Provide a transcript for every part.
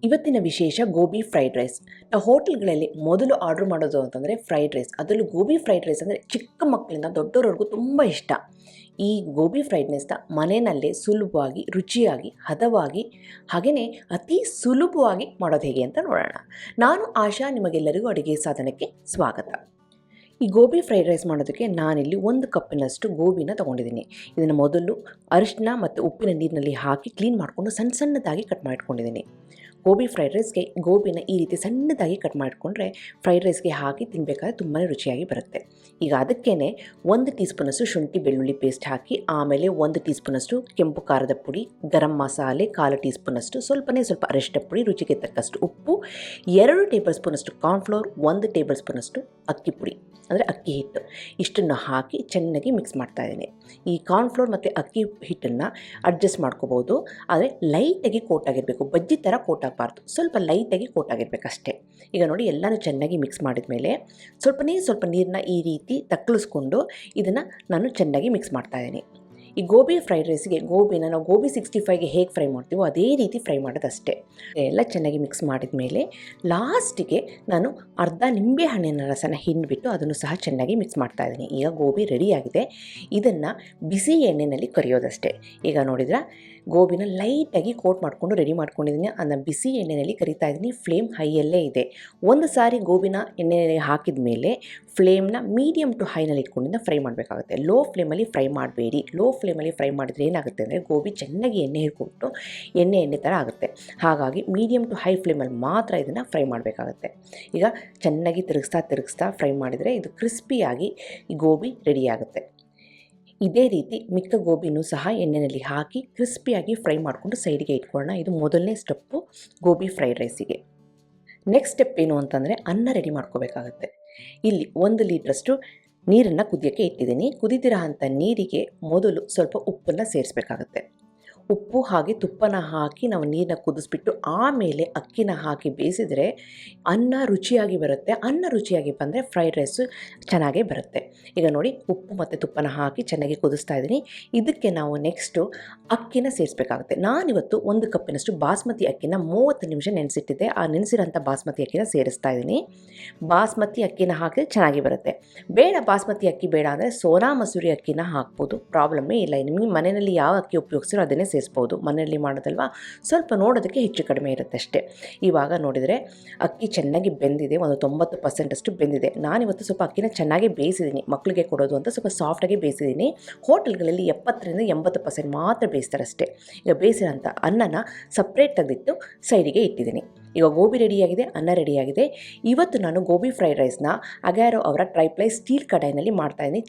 ಇವತ್ತಿನ ವಿಶೇಷ gobi fried rice. ನಾವು ಹೋಟೆಲ್ಗಳಲ್ಲಿ ಮೊದಲು ಆರ್ಡ್ರ್ ಮಾಡೋದು ಅಂತಂದರೆ ಫ್ರೈಡ್ ರೈಸ್. ಅದರಲ್ಲೂ ಗೋಬಿ ಫ್ರೈಡ್ ರೈಸ್ ಅಂದರೆ ಚಿಕ್ಕ ಮಕ್ಕಳಿಂದ ದೊಡ್ಡವರವರೆಗೂ ತುಂಬ ಇಷ್ಟ. ಈ ಗೋಬಿ ಫ್ರೈಡ್ ರೈಸ್ನ ಮನೆಯಲ್ಲೇ ಸುಲಭವಾಗಿ, ರುಚಿಯಾಗಿ, ಹದವಾಗಿ, ಹಾಗೆಯೇ ಅತಿ ಸುಲಭವಾಗಿ ಮಾಡೋದು ಹೇಗೆ ಅಂತ ನೋಡೋಣ. ನಾನು ಆಶಾ, ನಿಮಗೆಲ್ಲರಿಗೂ ಅಡುಗೆ ಸಾಧನಕ್ಕೆ ಸ್ವಾಗತ. ಈ ಗೋಬಿ ಫ್ರೈಡ್ ರೈಸ್ ಮಾಡೋದಕ್ಕೆ ನಾನಿಲ್ಲಿ 1 ಕಪ್ಪಿನಷ್ಟು ಗೋಬಿನ ತೊಗೊಂಡಿದ್ದೀನಿ. ಇದನ್ನು ಮೊದಲು ಅರಿಶಿನ ಮತ್ತು ಉಪ್ಪಿನ ನೀರಿನಲ್ಲಿ ಹಾಕಿ ಕ್ಲೀನ್ ಮಾಡಿಕೊಂಡು ಸಣ್ಣದಾಗಿ ಕಟ್ ಮಾಡಿಟ್ಕೊಂಡಿದ್ದೀನಿ. ಗೋಬಿ ಫ್ರೈಡ್ ರೈಸ್ಗೆ ಗೋಬಿನ ಈ ರೀತಿ ಸಣ್ಣದಾಗಿ ಕಟ್ ಮಾಡಿಕೊಂಡ್ರೆ ಫ್ರೈಡ್ ರೈಸ್ಗೆ ಹಾಕಿ ತಿನ್ನಬೇಕಾದ್ರೆ ತುಂಬಾ ರುಚಿಯಾಗಿ ಬರುತ್ತೆ. ಈಗ ಅದಕ್ಕೇ 1 ಟೀ ಸ್ಪೂನಷ್ಟು ಶುಂಠಿ ಬೆಳ್ಳುಳ್ಳಿ ಪೇಸ್ಟ್ ಹಾಕಿ, ಆಮೇಲೆ 1 ಟೀ ಸ್ಪೂನಷ್ಟು ಕೆಂಪು ಖಾರದ ಪುಡಿ, ಗರಂ ಮಸಾಲೆ 1/4 ಟೀ ಸ್ಪೂನಷ್ಟು, ಸ್ವಲ್ಪ ಅರಿಶಿನ ಪುಡಿ, ರುಚಿಗೆ ತಕ್ಕಷ್ಟು ಉಪ್ಪು, 2 ಟೇಬಲ್ ಸ್ಪೂನಷ್ಟು ಕಾರ್ನ್ಫ್ಲೋರ್, 1 ಟೇಬಲ್ ಸ್ಪೂನಷ್ಟು ಅಕ್ಕಿ ಪುಡಿ ಅಂದರೆ ಅಕ್ಕಿ ಹಿಟ್ಟು, ಇಷ್ಟನ್ನು ಹಾಕಿ ಚೆನ್ನಾಗಿ ಮಿಕ್ಸ್ ಮಾಡ್ತಾಯಿದ್ದೀನಿ. ಈ ಕಾರ್ನ್ಫ್ಲೋರ್ ಮತ್ತು ಅಕ್ಕಿ ಹಿಟ್ಟನ್ನು ಅಡ್ಜಸ್ಟ್ ಮಾಡ್ಕೋಬೋದು, ಆದರೆ ಲೈಟಾಗಿ ಕೋಟ್ ಆಗಿರಬೇಕು, ಬಜ್ಜಿ ಥರ ಕೋಟ್ ಆಗಬಾರ್ದು, ಸ್ವಲ್ಪ ಲೈಟಾಗಿ ಕೋಟ್ ಆಗಿರಬೇಕಷ್ಟೇ. ಈಗ ನೋಡಿ, ಎಲ್ಲನೂ ಚೆನ್ನಾಗಿ ಮಿಕ್ಸ್ ಮಾಡಿದ ಮೇಲೆ ಸ್ವಲ್ಪ ನೀರನ್ನ ಈ ರೀತಿ ತಕ್ಕಳಿಸ್ಕೊಂಡು ಇದನ್ನು ನಾನು ಚೆನ್ನಾಗಿ ಮಿಕ್ಸ್ ಮಾಡ್ತಾಯಿದ್ದೀನಿ. ಈ ಗೋಬಿ ಫ್ರೈಡ್ ರೈಸ್ಗೆ ಗೋಬಿನ ನಾವು ಗೋಬಿ 65ಗೆ ಹೇಗೆ ಫ್ರೈ ಮಾಡ್ತೀವೋ ಅದೇ ರೀತಿ ಫ್ರೈ ಮಾಡೋದಷ್ಟೇ. ಎಲ್ಲ ಚೆನ್ನಾಗಿ ಮಿಕ್ಸ್ ಮಾಡಿದ ಮೇಲೆ ಲಾಸ್ಟಿಗೆ ನಾನು ಅರ್ಧ ನಿಂಬೆ ಹಣ್ಣಿನ ರಸನ ಹಿಂಡಿಬಿಟ್ಟು ಅದನ್ನು ಸಹ ಚೆನ್ನಾಗಿ ಮಿಕ್ಸ್ ಮಾಡ್ತಾಯಿದ್ದೀನಿ. ಈಗ ಗೋಬಿ ರೆಡಿಯಾಗಿದೆ. ಇದನ್ನು ಬಿಸಿ ಎಣ್ಣೆಯಲ್ಲಿ ಕರಿಯೋದಷ್ಟೇ. ಈಗ ನೋಡಿದ್ರೆ ಗೋಬಿನ ಲೈಟಾಗಿ ಕೋಟ್ ಮಾಡಿಕೊಂಡು ರೆಡಿ ಮಾಡ್ಕೊಂಡಿದ್ದೀನಿ. ಅದನ್ನು ಬಿಸಿ ಎಣ್ಣೆಯಲ್ಲಿ ಕರಿತಾ ಇದ್ದೀನಿ. ಫ್ಲೇಮ್ ಹೈಯಲ್ಲೇ ಇದೆ. ಒಂದು ಸಾರಿ ಗೋಬಿನ ಎಣ್ಣೆಯಲ್ಲಿ ಹಾಕಿದ ಮೇಲೆ ಫ್ಲೇಮ್ನ ಮೀಡಿಯಮ್ ಟು ಹೈನಲ್ಲಿ ಇಟ್ಕೊಂಡಿಂದ ಫ್ರೈ ಮಾಡಬೇಕಾಗುತ್ತೆ. ಲೋ ಫ್ಲೇಮಲ್ಲಿ ಫ್ರೈ ಮಾಡಬೇಡಿ. ಲೋ ಫ್ಲೇಮಲ್ಲಿ ಫ್ರೈ ಮಾಡಿದ್ರೆ ಏನಾಗುತ್ತೆ ಅಂದರೆ ಗೋಬಿ ಚೆನ್ನಾಗಿ ಎಣ್ಣೆ ಹಿಡ್ಕೊಟ್ಟು ಎಣ್ಣೆ ಥರ ಆಗುತ್ತೆ. ಹಾಗಾಗಿ ಮೀಡಿಯಮ್ ಟು ಹೈ ಫ್ಲೇಮಲ್ಲಿ ಮಾತ್ರ ಇದನ್ನು ಫ್ರೈ ಮಾಡಬೇಕಾಗುತ್ತೆ. ಈಗ ಚೆನ್ನಾಗಿ ತಿರುಗಿಸ್ತಾ ಫ್ರೈ ಮಾಡಿದರೆ ಇದು ಕ್ರಿಸ್ಪಿಯಾಗಿ ಈ ಗೋಬಿ ರೆಡಿಯಾಗುತ್ತೆ. ಇದೇ ರೀತಿ ಮಿಕ್ಕ ಗೋಬಿನೂ ಸಹ ಎಣ್ಣೆಯಲ್ಲಿ ಹಾಕಿ ಕ್ರಿಸ್ಪಿಯಾಗಿ ಫ್ರೈ ಮಾಡಿಕೊಂಡು ಸೈಡಿಗೆ ಇಟ್ಕೊಳ್ಳೋಣ. ಇದು ಮೊದಲನೇ ಸ್ಟೆಪ್ಪು ಗೋಬಿ ಫ್ರೈಡ್ ರೈಸಿಗೆ. ನೆಕ್ಸ್ಟ್ ಸ್ಟೆಪ್ ಏನು ಅಂತಂದರೆ ಅನ್ನ ರೆಡಿ ಮಾಡ್ಕೋಬೇಕಾಗತ್ತೆ. ಇಲ್ಲಿ 1 ಲೀಟ್ರಷ್ಟು ನೀರನ್ನು ಕುದಿಯೋಕ್ಕೆ ಇಟ್ಟಿದ್ದೀನಿ. ಕುದಿತಿರೋ ಅಂಥ ನೀರಿಗೆ ಮೊದಲು ಸ್ವಲ್ಪ ಉಪ್ಪನ್ನು ಸೇರಿಸ್ಬೇಕಾಗತ್ತೆ. ಉಪ್ಪು ಹಾಗೆ ತುಪ್ಪನ ಹಾಕಿ ನಾವು ನೀರನ್ನ ಕುದಿಸ್ಬಿಟ್ಟು ಆಮೇಲೆ ಅಕ್ಕಿನ ಹಾಕಿ ಬೇಯಿಸಿದರೆ ಅನ್ನ ರುಚಿಯಾಗಿ ಬರುತ್ತೆ. ಅನ್ನ ರುಚಿಯಾಗಿ ಬಂದರೆ ಫ್ರೈಡ್ ರೈಸು ಚೆನ್ನಾಗೇ ಬರುತ್ತೆ. ಈಗ ನೋಡಿ, ಉಪ್ಪು ಮತ್ತು ತುಪ್ಪನ ಹಾಕಿ ಚೆನ್ನಾಗಿ ಕುದಿಸ್ತಾ ಇದ್ದೀನಿ. ಇದಕ್ಕೆ ನಾವು ನೆಕ್ಸ್ಟು ಅಕ್ಕಿನ ಸೇರಿಸ್ಬೇಕಾಗುತ್ತೆ. ನಾನಿವತ್ತು 1 ಕಪ್ಪಿನಷ್ಟು ಬಾಸ್ಮತಿ ಅಕ್ಕಿನ 30 ನಿಮಿಷ ನೆನೆಸಿಟ್ಟಿದ್ದೆ. ಆ ನೆನೆಸಿರೋಂಥ ಬಾಸ್ಮತಿ ಅಕ್ಕಿನ ಸೇರಿಸ್ತಾ ಇದ್ದೀನಿ. ಬಾಸ್ಮತಿ ಅಕ್ಕಿನ ಹಾಕಿದ್ರೆ ಚೆನ್ನಾಗಿ ಬರುತ್ತೆ. ಬೇಡ, ಬಾಸ್ಮತಿ ಅಕ್ಕಿ ಬೇಡ ಅಂದರೆ ಸೋನಾ ಮಸೂರಿ ಅಕ್ಕಿನ ಹಾಕ್ಬೋದು, ಪ್ರಾಬ್ಲಮ್ಮೇ ಇಲ್ಲ. ನಿಮಗೆ ಮನೆಯಲ್ಲಿ ಯಾವ ಅಕ್ಕಿ ಉಪಯೋಗಿಸಿರೋ ಅದನ್ನೇ ಸೇರಿಸ್ಬೋದು. ಮನೆಯಲ್ಲಿ ಮಾಡೋದಲ್ವಾ, ಸ್ವಲ್ಪ ನೋಡೋದಕ್ಕೆ ಹೆಚ್ಚು ಕಡಿಮೆ ಇರುತ್ತೆ ಅಷ್ಟೇ. ಇವಾಗ ನೋಡಿದರೆ ಅಕ್ಕಿ ಚೆನ್ನಾಗಿ ಬೆಂದಿದೆ, ಒಂದು 90% ಬೆಂದಿದೆ. ನಾನಿವತ್ತು ಸ್ವಲ್ಪ ಅಕ್ಕಿನ ಚೆನ್ನಾಗಿ ಬೇಯಿಸಿದ್ದೀನಿ. ಮಕ್ಕಳಿಗೆ ಕೊಡೋದು ಅಂತ ಸ್ವಲ್ಪ ಸಾಫ್ಟಾಗಿ ಬೇಯಿಸಿದ್ದೀನಿ. ಹೋಟೆಲ್ಗಳಲ್ಲಿ 70% ಮಾತ್ರ ಬೇಯಿಸ್ತಾರೆ ಅಷ್ಟೇ. ಈಗ ಬೇಯಿಸಿರೋಂಥ ಅನ್ನನ ಸಪ್ರೇಟ್ ತೆಗೆದಿಟ್ಟು ಸೈಡಿಗೆ ಇಟ್ಟಿದ್ದೀನಿ. ಈಗ ಗೋಬಿ ರೆಡಿಯಾಗಿದೆ, ಅನ್ನ ರೆಡಿಯಾಗಿದೆ. ಇವತ್ತು ನಾನು ಗೋಬಿ ಫ್ರೈಡ್ ರೈಸ್ನ ಅಗ್ಯಾರೋ ಅವರ ಟ್ರೈಪ್ಲೈ ಸ್ಟೀಲ್ ಕಡಾಯಿನಲ್ಲಿ ಮಾಡ್ತಾಯಿದ್ದೀನಿ.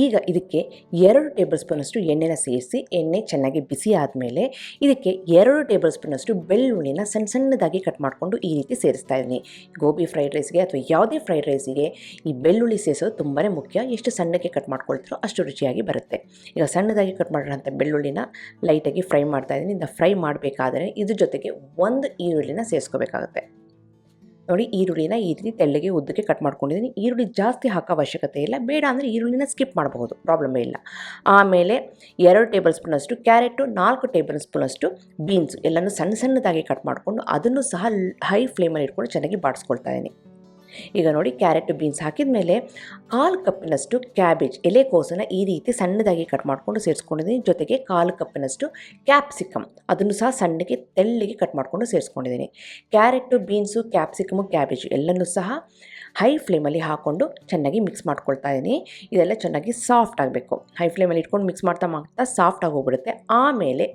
ಈಗ ಇದಕ್ಕೆ 2 ಟೇಬಲ್ ಸ್ಪೂನಷ್ಟು ಎಣ್ಣೆನ ಸೇರಿಸಿ, ಎಣ್ಣೆ ಚೆನ್ನಾಗಿ ಬಿಸಿ ಆದಮೇಲೆ ಇದಕ್ಕೆ 2 ಟೇಬಲ್ ಸ್ಪೂನಷ್ಟು ಬೆಳ್ಳುಳ್ಳಿನ ಸಣ್ಣದಾಗಿ ಕಟ್ ಮಾಡಿಕೊಂಡು ಈ ರೀತಿ ಸೇರಿಸ್ತಾ ಇದ್ದೀನಿ. ಗೋಬಿ ಫ್ರೈಡ್ ರೈಸ್ಗೆ ಅಥವಾ ಯಾವುದೇ ಫ್ರೈಡ್ ರೈಸಿಗೆ ಈ ಬೆಳ್ಳುಳ್ಳಿ ಸೇರಿಸೋದು ತುಂಬಾ ಮುಖ್ಯ. ಎಷ್ಟು ಸಣ್ಣಕ್ಕೆ ಕಟ್ ಮಾಡ್ಕೊಳ್ತೀರೋ ಅಷ್ಟು ರುಚಿಯಾಗಿ ಬರುತ್ತೆ. ಈಗ ಸಣ್ಣದಾಗಿ ಕಟ್ ಮಾಡಿರೋಂಥ ಬೆಳ್ಳುಳ್ಳಿನ ಲೈಟಾಗಿ ಫ್ರೈ ಮಾಡ್ತಾಯಿದ್ದೀನಿ. ಇದನ್ನು ಫ್ರೈ ಮಾಡಬೇಕಾದ್ರೆ ಇದ್ರ ಜೊತೆಗೆ 1 ಈರುಳ್ಳಿನ ಸೇರಿಸ್ಕೋಬೇಕು ಆಗುತ್ತೆ. ನೋಡಿ, ಈರುಳ್ಳಿನ ಈ ರೀತಿ ತೆಳ್ಳಗೆ ಉದ್ದಕ್ಕೆ ಕಟ್ ಮಾಡ್ಕೊಂಡಿದ್ದೀನಿ. ಈರುಳ್ಳಿ ಜಾಸ್ತಿ ಹಾಕೋ ಅವಶ್ಯಕತೆ ಇಲ್ಲ. ಬೇಡ ಅಂದರೆ ಈರುಳ್ಳಿನ ಸ್ಕಿಪ್ ಮಾಡಬಹುದು, ಪ್ರಾಬ್ಲಮೇ ಇಲ್ಲ. ಆಮೇಲೆ 2 ಟೇಬಲ್ ಸ್ಪೂನಷ್ಟು ಕ್ಯಾರೆಟು, 4 ಟೇಬಲ್ ಸ್ಪೂನಷ್ಟು ಬೀನ್ಸು ಎಲ್ಲನೂ ಸಣ್ಣದಾಗಿ ಕಟ್ ಮಾಡಿಕೊಂಡು ಅದನ್ನು ಸಹ ಹೈ ಫ್ಲೇಮಲ್ಲಿ ಇಟ್ಕೊಂಡು ಚೆನ್ನಾಗಿ ಬಾಡಿಸ್ಕೊಳ್ತಾ ಇದ್ದೀನಿ. ಈಗ ನೋಡಿ, ಕ್ಯಾರೆಟು ಬೀನ್ಸ್ ಹಾಕಿದ ಮೇಲೆ 1/4 ಕಪ್ಪಿನಷ್ಟು ಕ್ಯಾಬೇಜ್ ಎಲೆಕೋಸನ್ನು ಈ ರೀತಿ ಸಣ್ಣದಾಗಿ ಕಟ್ ಮಾಡಿಕೊಂಡು ಸೇರಿಸ್ಕೊಂಡಿದ್ದೀನಿ. ಜೊತೆಗೆ 1/4 ಕಪ್ಪಿನಷ್ಟು ಕ್ಯಾಪ್ಸಿಕಮ್ ಅದನ್ನು ಸಹ ಸಣ್ಣಗೆ ತೆಳ್ಳಗೆ ಕಟ್ ಮಾಡಿಕೊಂಡು ಸೇರಿಸ್ಕೊಂಡಿದ್ದೀನಿ. ಕ್ಯಾರೆಟು, ಬೀನ್ಸು, ಕ್ಯಾಪ್ಸಿಕಮು, ಕ್ಯಾಬೇಜು ಎಲ್ಲನೂ ಸಹ ಹೈ ಫ್ಲೇಮಲ್ಲಿ ಹಾಕ್ಕೊಂಡು ಚೆನ್ನಾಗಿ ಮಿಕ್ಸ್ ಮಾಡ್ಕೊಳ್ತಾ ಇದ್ದೀನಿ. ಇದೆಲ್ಲ ಚೆನ್ನಾಗಿ ಸಾಫ್ಟ್ ಆಗಬೇಕು. ಹೈ ಫ್ಲೇಮಲ್ಲಿ ಇಟ್ಕೊಂಡು ಮಿಕ್ಸ್ ಮಾಡ್ತಾ ಸಾಫ್ಟ್ ಆಗೋಗ್ಬಿಡುತ್ತೆ. ಆಮೇಲೆ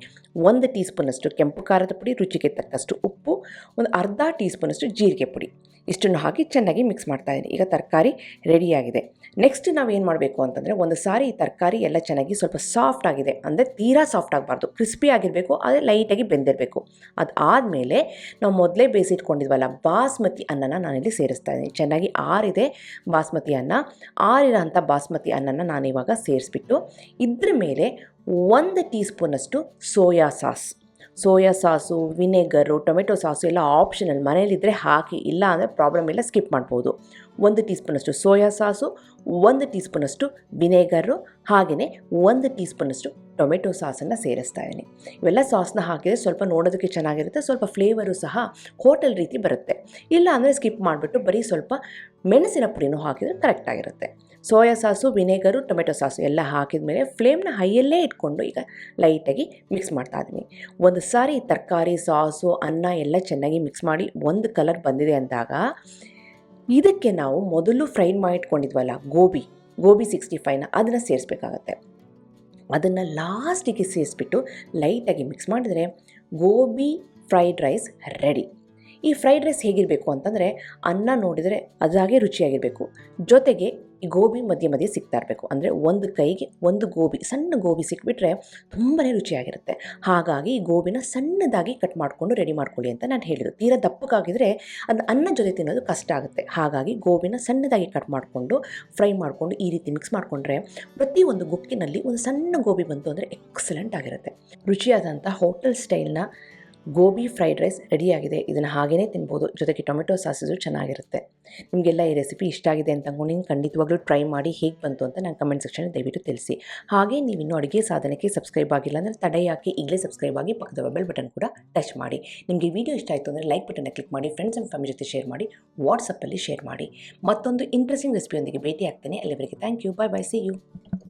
1 ಟೀ ಸ್ಪೂನಷ್ಟು ಕೆಂಪು ಖಾರದ ಪುಡಿ, ರುಚಿಗೆ ತಕ್ಕಷ್ಟು ಉಪ್ಪು, ಒಂದು ಅರ್ಧ ಟೀ ಸ್ಪೂನಷ್ಟು ಜೀರಿಗೆ ಪುಡಿ, ಇಷ್ಟನ್ನು ಹಾಕಿ ಚೆನ್ನಾಗಿ ಮಿಕ್ಸ್ ಮಾಡ್ತಾಯಿದ್ದೀನಿ. ಈಗ ತರಕಾರಿ ರೆಡಿಯಾಗಿದೆ. ನೆಕ್ಸ್ಟ್ ನಾವೇನು ಮಾಡಬೇಕು ಅಂತಂದರೆ, ಒಂದು ಸಾರಿ ಈ ತರಕಾರಿ ಎಲ್ಲ ಚೆನ್ನಾಗಿ ಸ್ವಲ್ಪ ಸಾಫ್ಟ್ ಆಗಿದೆ ಅಂದರೆ ತೀರಾ ಸಾಫ್ಟ್ ಆಗಬಾರ್ದು, ಕ್ರಿಸ್ಪಿ ಆಗಿರಬೇಕು, ಆದರೆ ಲೈಟಾಗಿ ಬೆಂದಿರಬೇಕು. ಅದಾದಮೇಲೆ ನಾವು ಮೊದಲೇ ಬೇಯಿಸಿಟ್ಕೊಂಡಿದ್ವಲ್ಲ ಬಾಸ್ಮತಿ ಅನ್ನನ ನಾನಿಲ್ಲಿ ಸೇರಿಸ್ತಾ ಇದ್ದೀನಿ. ಚೆನ್ನಾಗಿ ಆರಿದೆ ಬಾಸ್ಮತಿ ಅನ್ನ. ಆರಿರೋ ಅಂಥ ಬಾಸ್ಮತಿ ಅನ್ನನ ನಾನಿವಾಗ ಸೇರಿಸ್ಬಿಟ್ಟು ಇದ್ರ ಮೇಲೆ 1 ಟೀ ಸ್ಪೂನಷ್ಟು soya sauce, soya sauce, vinegar, tomato sauce ಎಲ್ಲ ಆಪ್ಷನಲ್. ಮನೇಲಿದ್ದರೆ ಹಾಕಿ, ಇಲ್ಲ ಅಂದರೆ ಪ್ರಾಬ್ಲಮ್ ಇಲ್ಲ, ಸ್ಕಿಪ್ ಮಾಡ್ಬೋದು. 1 ಟೀ ಸ್ಪೂನಷ್ಟು ಸೋಯಾ ಸಾಸು, 1 ಟೀ ಸ್ಪೂನಷ್ಟು ವಿನೆಗರು, ಹಾಗೆಯೇ 1 ಟೀ ಸ್ಪೂನಷ್ಟು ಟೊಮೆಟೊ ಸಾಸನ್ನು ಸೇರಿಸ್ತಾ ಇದ್ದೀನಿ. ಇವೆಲ್ಲ ಸಾಸನ್ನ ಹಾಕಿದರೆ ಸ್ವಲ್ಪ ನೋಡೋದಕ್ಕೆ ಚೆನ್ನಾಗಿರುತ್ತೆ, ಸ್ವಲ್ಪ ಫ್ಲೇವರು ಸಹ ಹೋಟೆಲ್ ರೀತಿ ಬರುತ್ತೆ. ಇಲ್ಲ ಅಂದರೆ ಸ್ಕಿಪ್ ಮಾಡಿಬಿಟ್ಟು ಬರೀ ಸ್ವಲ್ಪ ಮೆಣಸಿನ ಪುಡಿನೂ ಹಾಕಿದರೆ ಕರೆಕ್ಟಾಗಿರುತ್ತೆ. Soya sauce, vinegar, tomato sauce ಎಲ್ಲ ಹಾಕಿದ ಮೇಲೆ ಫ್ಲೇಮ್ನ ಹೈಯಲ್ಲೇ ಇಟ್ಕೊಂಡು ಈಗ ಲೈಟಾಗಿ ಮಿಕ್ಸ್ ಮಾಡ್ತಾ ಇದ್ದೀನಿ. ಒಂದು ಸಾರಿ ತರಕಾರಿ, ಸಾಸು, ಅನ್ನ ಎಲ್ಲ ಚೆನ್ನಾಗಿ ಮಿಕ್ಸ್ ಮಾಡಿ ಒಂದು ಕಲರ್ ಬಂದಿದೆ ಅಂದಾಗ ಇದಕ್ಕೆ ನಾವು ಮೊದಲು ಫ್ರೈ ಮಾಡಿಟ್ಕೊಂಡಿದ್ವಲ್ಲ ಗೋಬಿ 65ನ ಅದನ್ನು ಸೇರಿಸ್ಬೇಕಾಗತ್ತೆ. ಅದನ್ನು ಲಾಸ್ಟಿಗೆ ಸೇರಿಸ್ಬಿಟ್ಟು ಲೈಟಾಗಿ ಮಿಕ್ಸ್ ಮಾಡಿದರೆ ಗೋಬಿ ಫ್ರೈಡ್ ರೈಸ್ ರೆಡಿ. ಈ ಫ್ರೈಡ್ ರೈಸ್ ಹೇಗಿರಬೇಕು ಅಂತಂದರೆ ಅನ್ನ ನೋಡಿದರೆ ಅದಾಗೆ ರುಚಿಯಾಗಿರಬೇಕು, ಜೊತೆಗೆ ಈ ಗೋಬಿ ಮಧ್ಯೆ ಮಧ್ಯೆ ಸಿಗ್ತಾ ಇರಬೇಕು. ಅಂದರೆ ಒಂದು ಕೈಗೆ ಒಂದು ಗೋಬಿ, ಸಣ್ಣ ಗೋಬಿ ಸಿಕ್ಬಿಟ್ರೆ ತುಂಬಾ ರುಚಿಯಾಗಿರುತ್ತೆ. ಹಾಗಾಗಿ ಈ ಗೋಬಿನ ಸಣ್ಣದಾಗಿ ಕಟ್ ಮಾಡಿಕೊಂಡು ರೆಡಿ ಮಾಡ್ಕೊಳ್ಳಿ ಅಂತ ನಾನು ಹೇಳಿದ್ದು. ತೀರಾ ದಪ್ಪಕ್ಕಾಗಿದ್ದರೆ ಅದು ಅನ್ನ ಜೊತೆ ತಿನ್ನೋದು ಕಷ್ಟ ಆಗುತ್ತೆ. ಹಾಗಾಗಿ ಗೋಬಿನ ಸಣ್ಣದಾಗಿ ಕಟ್ ಮಾಡಿಕೊಂಡು ಫ್ರೈ ಮಾಡಿಕೊಂಡು ಈ ರೀತಿ ಮಿಕ್ಸ್ ಮಾಡಿಕೊಂಡ್ರೆ ಪ್ರತಿಯೊಂದು ಗುಕ್ಕಿನಲ್ಲಿ ಒಂದು ಸಣ್ಣ ಗೋಬಿ ಬಂತು ಅಂದರೆ ಎಕ್ಸಲೆಂಟ್ ಆಗಿರುತ್ತೆ. ರುಚಿಯಾದಂಥ ಹೋಟೆಲ್ ಸ್ಟೈಲ್ನ ಗೋಬಿ ಫ್ರೈಡ್ ರೈಸ್ ರೆಡಿಯಾಗಿದೆ. ಇದನ್ನು ಹಾಗೇ ತಿನ್ಬೋದು, ಜೊತೆಗೆ ಟೊಮೆಟೊ ಸಾಸು ಚೆನ್ನಾಗಿರುತ್ತೆ. ನಿಮಗೆಲ್ಲ ಈ ರೆಸಿಪಿ ಇಷ್ಟ ಆಗಿದೆ ಅಂತ ಅಂದ್ಕೊಂಡು ಖಂಡಿತವಾಗ್ಲೂ ಟ್ರೈ ಮಾಡಿ ಹೇಗೆ ಬಂತು ಅಂತ ನಾನು ಕಮೆಂಟ್ ಸೆಕ್ಷನಲ್ಲಿ ದಯವಿಟ್ಟು ತಿಳಿಸಿ. ಹಾಗೆ ನೀವು ಇನ್ನೂ ಅಡುಗೆ ಸಾಧನಕ್ಕೆ ಸಬ್ಸ್ಕ್ರೈಬ್ ಆಗಿಲ್ಲ ಅಂದರೆ ತಡೆ ಯಾಕೆ, ಈಗಲೇ ಸಬ್ಸ್ಕ್ರೈಬ್ ಆಗಿ ಪಕ್ಕದ ಬೆಲ್ ಬಟನ್ ಕೂಡ ಟಚ್ ಮಾಡಿ. ನಿಮಗೆ ವಿಡಿಯೋ ಇಷ್ಟ ಆಯಿತು ಅಂದರೆ ಲೈಕ್ ಬಟನ್ನ ಕ್ಲಿಕ್ ಮಾಡಿ, ಫ್ರೆಂಡ್ಸ್ ಆ್ಯಂಡ್ ಫ್ಯಾಮಿಲಿ ಜೊತೆ ಶೇರ್ ಮಾಡಿ, ವಾಟ್ಸಪ್ಪಲ್ಲಿ ಶೇರ್ ಮಾಡಿ. ಮತ್ತೊಂದು ಇಂಟ್ರೆಸ್ಟಿಂಗ್ ರೆಸಿಪಿಯೊಂದಿಗೆ ಭೇಟಿ ಆಗ್ತೇನೆ. ಅಲ್ಲಿವರೆಗೆ thank you, bye bye, see you.